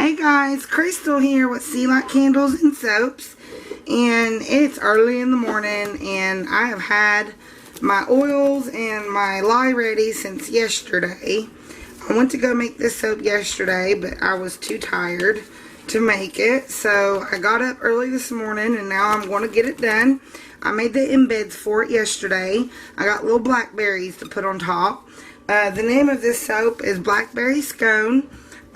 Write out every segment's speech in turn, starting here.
Hey guys, Crystal here with Sea Light Candles and Soaps, and it's early in the morning and I have had my oils and my lye ready since yesterday. I went to go make this soap yesterday, but I was too tired to make it, so I got up early this morning and now I'm going to get it done. I made the embeds for it yesterday. I got little blackberries to put on top. The name of this soap is Blackberry Scone.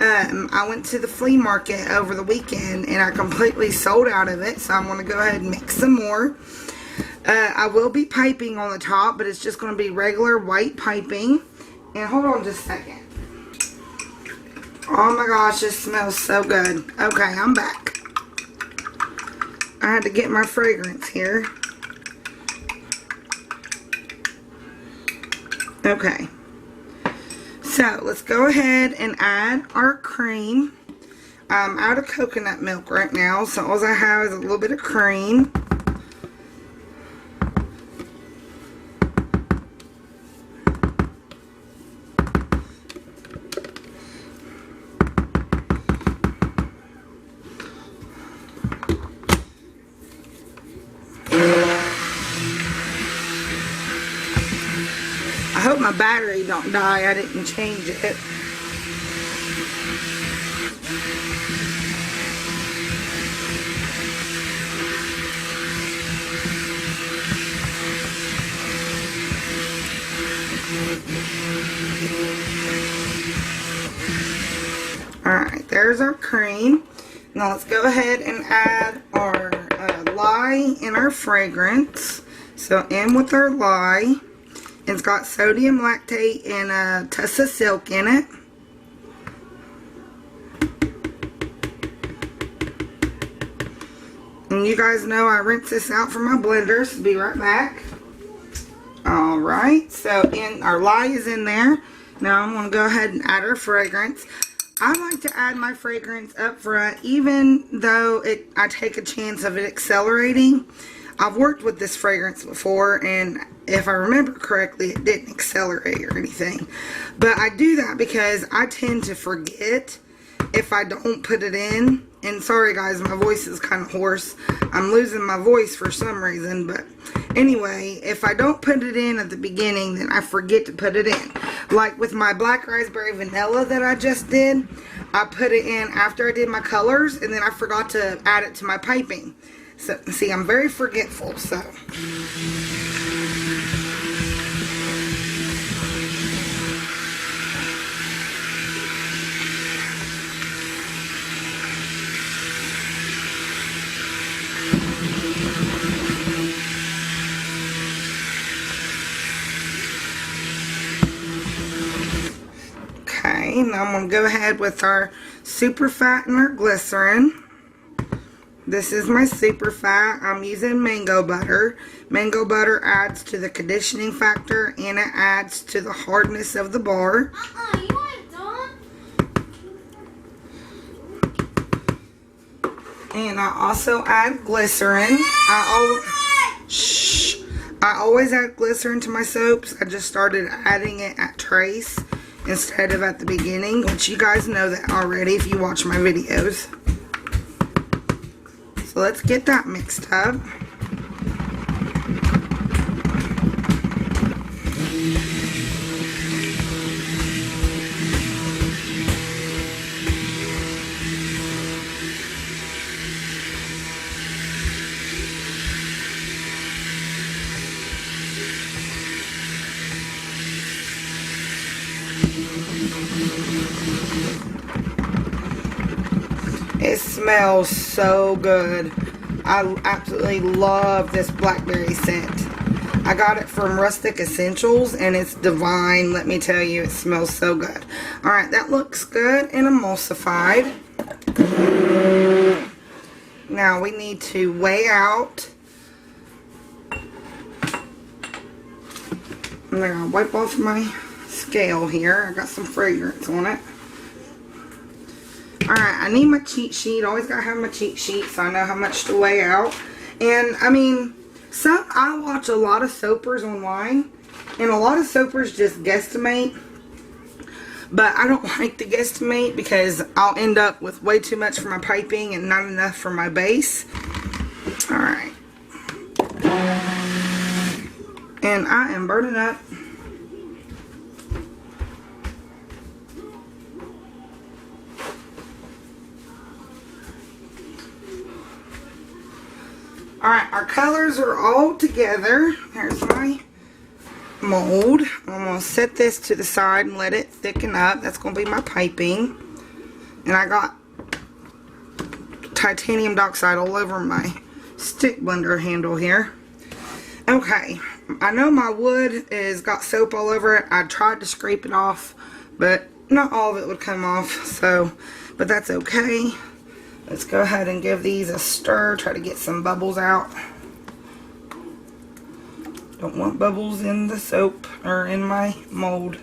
I went to the flea market over the weekend and I completely sold out of it, so I'm going to go ahead and mix some more. I will be piping on the top, but it's just going to be regular white piping. And hold on just a second. Oh my gosh, this smells so good. Okay, I'm back. I had to get my fragrance here. Okay. So, let's go ahead and add our cream. I'm out of coconut milk right now, so all I have is a little bit of cream. I hope my battery don't die. I didn't change it. Alright, there's our cream. Now let's go ahead and add our lye and our fragrance. So in with our lye. It's got sodium lactate and a tussa silk in it. And you guys know I rinse this out from my blender, so be right back. Alright, so our lye is in there. Now I'm going to go ahead and add our fragrance. I like to add my fragrance up front, even though I take a chance of it accelerating. I've worked with this fragrance before, and if I remember correctly, it didn't accelerate or anything. But I do that because I tend to forget if I don't put it in. And sorry guys, my voice is kind of hoarse. I'm losing my voice for some reason. But anyway, if I don't put it in at the beginning, then I forget to put it in. Like with my black raspberry vanilla that I just did, I put it in after I did my colors, and then I forgot to add it to my piping. So, see, I'm very forgetful, so. Okay, now I'm going to go ahead with our super fat and our glycerin. This is my super fat. I'm using mango butter. Mango butter adds to the conditioning factor and it adds to the hardness of the bar. You want it, And I also add glycerin. I always add glycerin to my soaps. I just started adding it at trace instead of at the beginning, which you guys know that already if you watch my videos. So let's get that mixed up. It smells so good. I absolutely love this blackberry scent. I got it from Rustic Essentials and it's divine. Let me tell you, it smells so good. Alright, that looks good and emulsified. Now we need to weigh out. I'm going to wipe off my scale here. I got some fragrance on it. Alright, I need my cheat sheet. Always gotta have my cheat sheet so I know how much to weigh out. And, I mean, I watch a lot of soapers online, and a lot of soapers just guesstimate. But I don't like to guesstimate because I'll end up with way too much for my piping and not enough for my base. Alright. And I am burning up. Alright, our colors are all together. Here's my mold. I'm going to set this to the side and let it thicken up. That's going to be my piping. And I got titanium dioxide all over my stick blender handle here. Okay, I know my wood has got soap all over it. I tried to scrape it off, but not all of it would come off, so, but that's okay. Let's go ahead and give these a stir, try to get some bubbles out. Don't want bubbles in the soap or in my mold.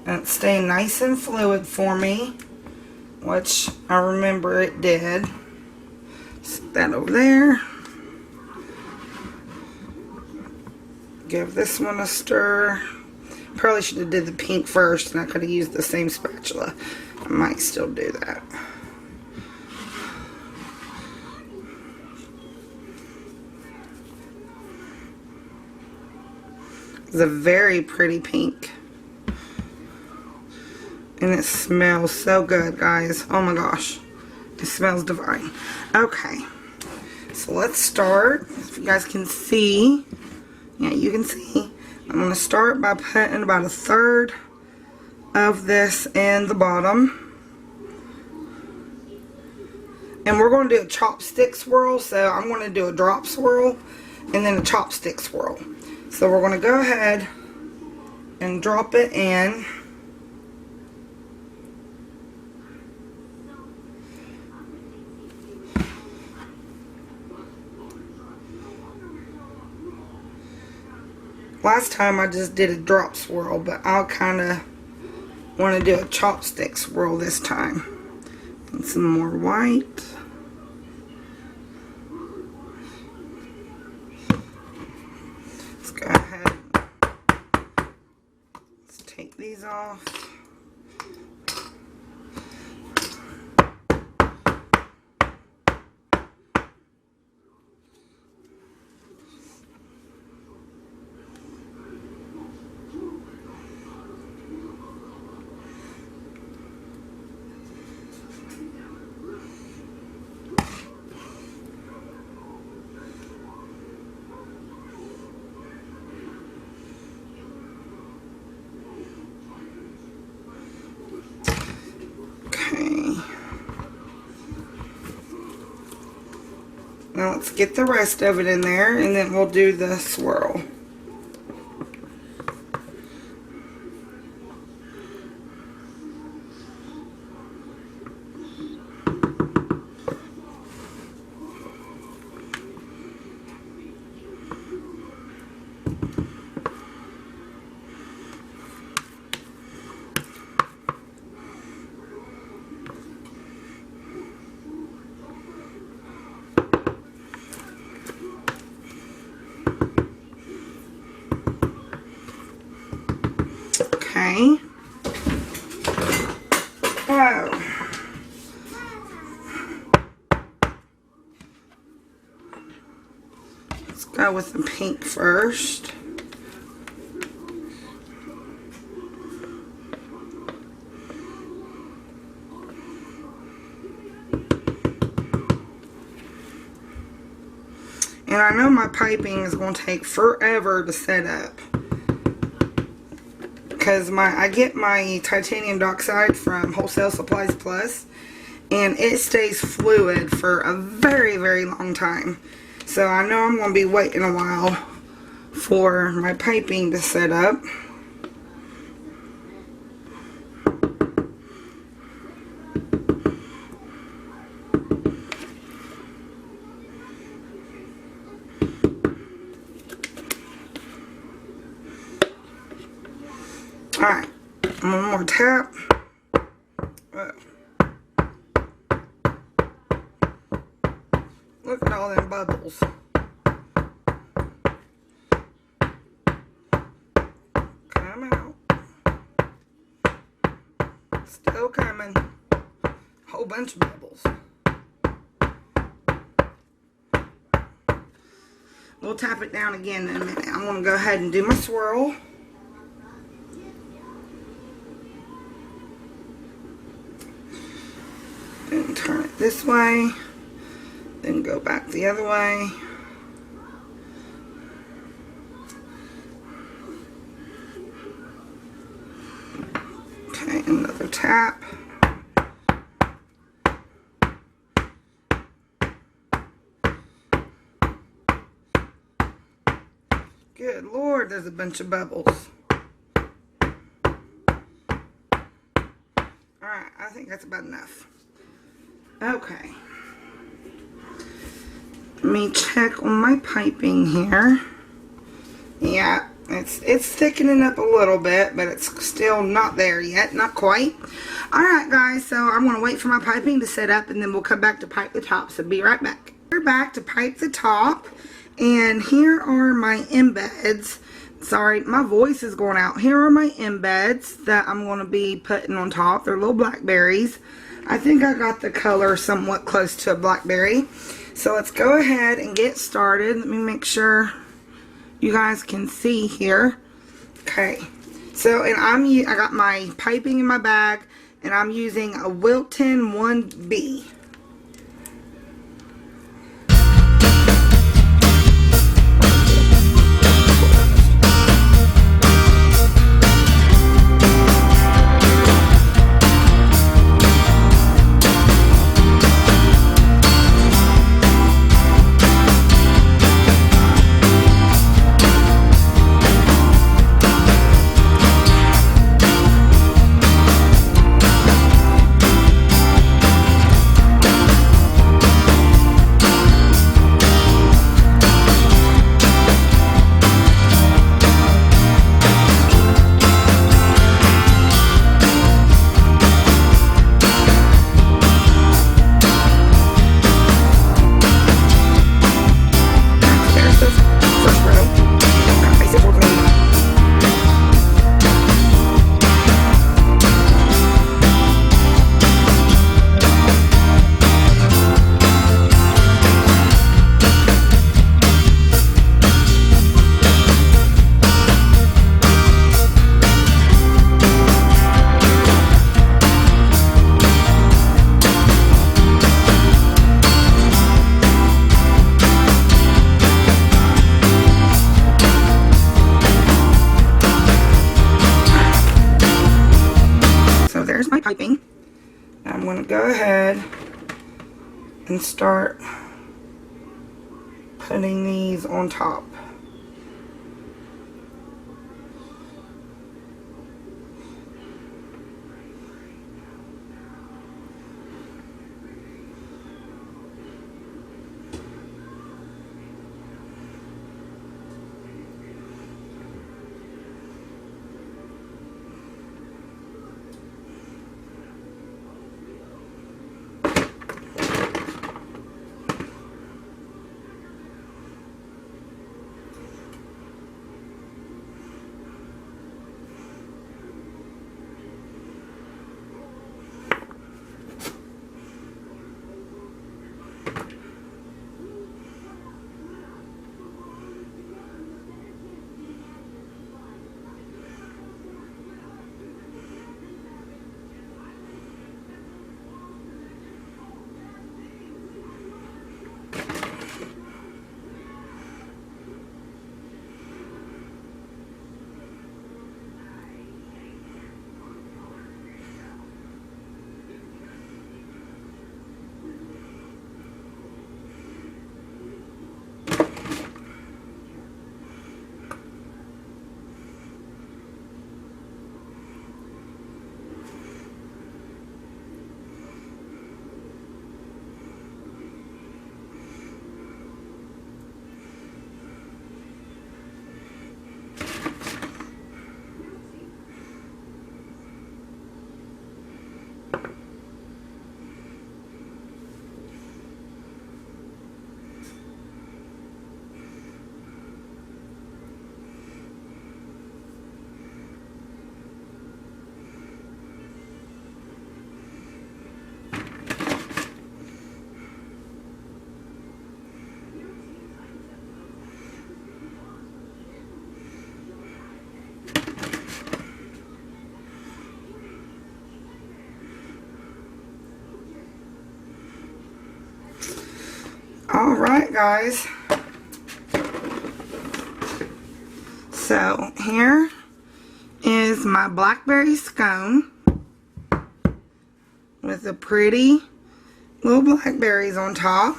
And it's staying nice and fluid for me, which I remember it did. Set that over there. Give this one a stir. Probably should have did the pink first, and I could have used the same spatula. I might still do that. It's a very pretty pink. And it smells so good, guys. Oh my gosh. It smells divine. Okay. So let's start. If you guys can see. Yeah, you can see. I'm going to start by putting about 1/3 of this in the bottom. And we're going to do a chopstick swirl. So I'm going to do a drop swirl and then a chopstick swirl. So we're going to go ahead and drop it in. Last time I just did a drop swirl, but I'll kind of want to do a chopstick swirl this time. And some more white. Let's go ahead. Let's take these off. Now let's get the rest of it in there, and then we'll do the swirl. Okay. Oh. Let's go with the pink first. And I know my piping is going to take forever to set up. Because I get my titanium dioxide from Wholesale Supplies Plus, and it stays fluid for a very, very long time. So I know I'm going to be waiting a while for my piping to set up. Alright, one more tap. Look at all them bubbles. Still coming. Whole bunch of bubbles. We'll tap it down again in a minute. I'm going to go ahead and do my swirl. Then turn it this way. Then go back the other way. Okay, another tap. Good Lord, there's a bunch of bubbles. Alright, I think that's about enough. Okay. Let me check on my piping here. Yeah, it's thickening up a little bit, but it's still not there yet. Not quite. Alright guys, so I'm going to wait for my piping to set up and then we'll come back to pipe the top. So be right back. We're back to pipe the top. And here are my embeds. Sorry, my voice is going out. Here are my embeds that I'm going to be putting on top. They're little blackberries. I think I got the color somewhat close to a blackberry. So let's go ahead and get started. Let me make sure you guys can see here. Okay. So, and I got my piping in my bag, and I'm using a Wilton 1B. Piping. I'm going to go ahead and start putting these on top. guys. So here is my blackberry scone with the pretty little blackberries on top.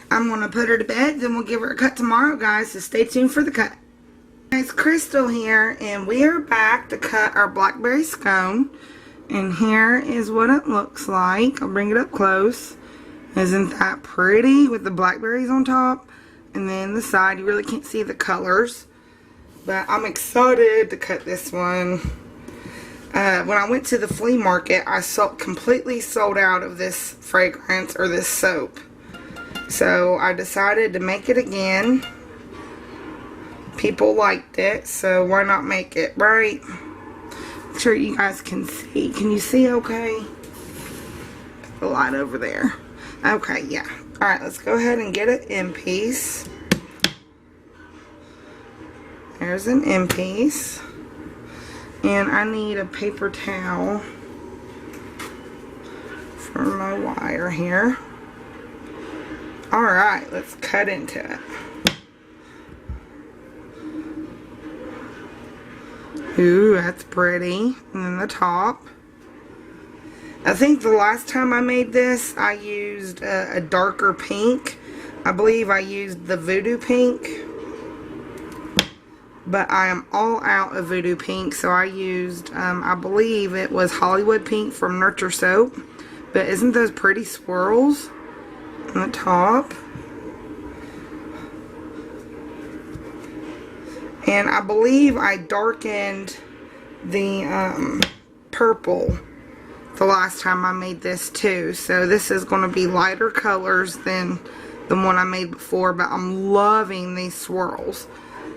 I'm going to put her to bed, then we'll give her a cut tomorrow, guys, so stay tuned for the cut. It's Crystal here, and we are back to cut our blackberry scone. And here is what it looks like. I'll bring it up close. Isn't that pretty with the blackberries on top? And then the side, you really can't see the colors. But I'm excited to cut this one. When I went to the flea market, I completely sold out of this fragrance or this soap. So I decided to make it again. People liked it, so why not make it, right? Make sure you guys can see. Can you see okay? Put the light over there. Okay, yeah. Alright, let's go ahead and get it in piece. There's an end piece. And I need a paper towel for my wire here. Alright, let's cut into it. Ooh, that's pretty. And then the top. I think the last time I made this, I used a darker pink. I believe I used the voodoo pink. But I am all out of voodoo pink, so I used, I believe it was Hollywood pink from Nurture Soap. But isn't those pretty swirls on the top? And I believe I darkened the purple the last time I made this too. So this is going to be lighter colors than the one I made before. But I'm loving these swirls.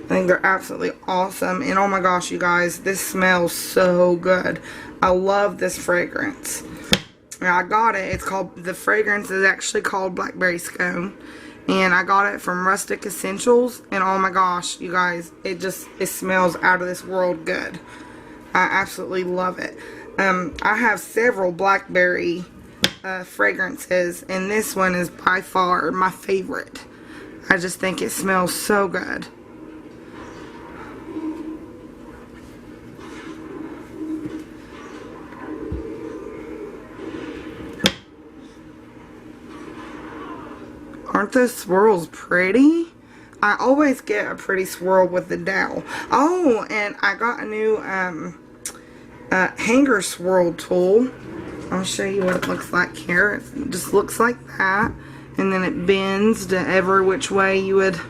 I think they're absolutely awesome. And oh my gosh, you guys, this smells so good. I love this fragrance. I got it. It's called, the fragrance is actually called Blackberry Scone. And I got it from Rustic Essentials. And oh my gosh, you guys, it smells out of this world good. I absolutely love it. I have several blackberry fragrances. And this one is by far my favorite. I just think it smells so good. Aren't those swirls pretty? I always get a pretty swirl with the dowel. Oh, and I got a new hanger swirl tool. I'll show you what it looks like here. It just looks like that. And then it bends to every which way you would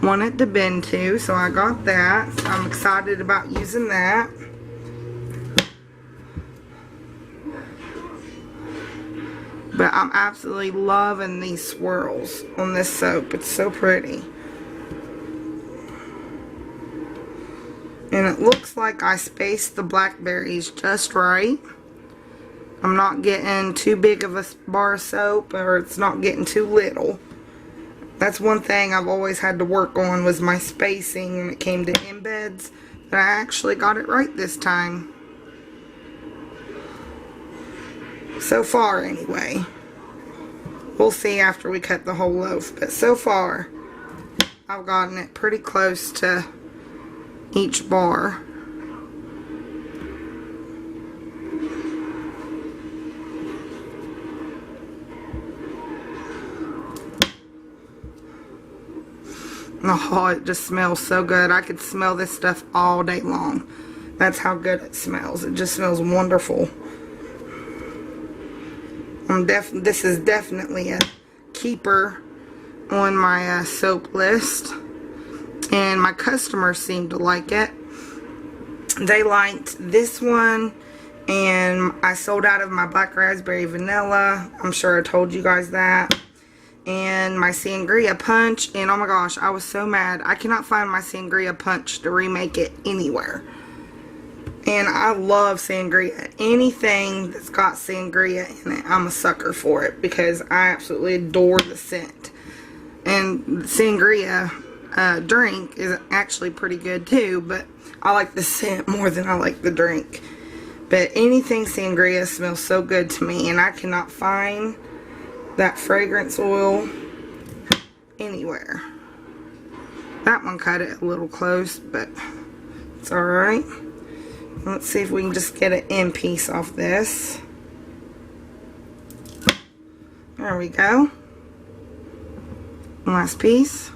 want it to bend to. So I got that. So I'm excited about using that. But I'm absolutely loving these swirls on this soap. It's so pretty. And it looks like I spaced the blackberries just right. I'm not getting too big of a bar of soap, or it's not getting too little. That's one thing I've always had to work on, was my spacing when it came to embeds. But I actually got it right this time. So far, anyway. We'll see after we cut the whole loaf. But so far, I've gotten it pretty close to each bar. Oh, it just smells so good. I could smell this stuff all day long. That's how good it smells. It just smells wonderful. This is definitely a keeper on my soap list, and my customers seem to like it. They liked this one, and I sold out of my black raspberry vanilla. I'm sure I told you guys that. And my sangria punch, and oh my gosh, I was so mad. I cannot find my sangria punch to remake it anywhere. And I love sangria. Anything that's got sangria in it, I'm a sucker for it, because I absolutely adore the scent. And the sangria drink is actually pretty good too, but I like the scent more than I like the drink. But anything sangria smells so good to me, and I cannot find that fragrance oil anywhere. That one cut it a little close, but it's alright. Let's see if we can just get an end piece off this. There we go. Last piece.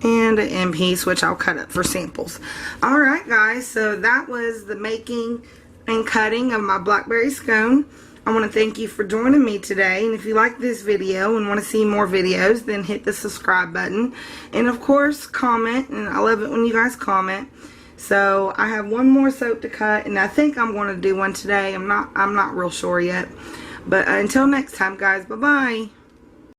And an end piece, which I'll cut up for samples. Alright guys, so that was the making and cutting of my blackberry scone. I want to thank you for joining me today, and if you like this video and want to see more videos, then hit the subscribe button, and of course comment, and I love it when you guys comment. So I have one more soap to cut, and I think I'm going to do one today. I'm not real sure yet, but until next time guys, bye bye.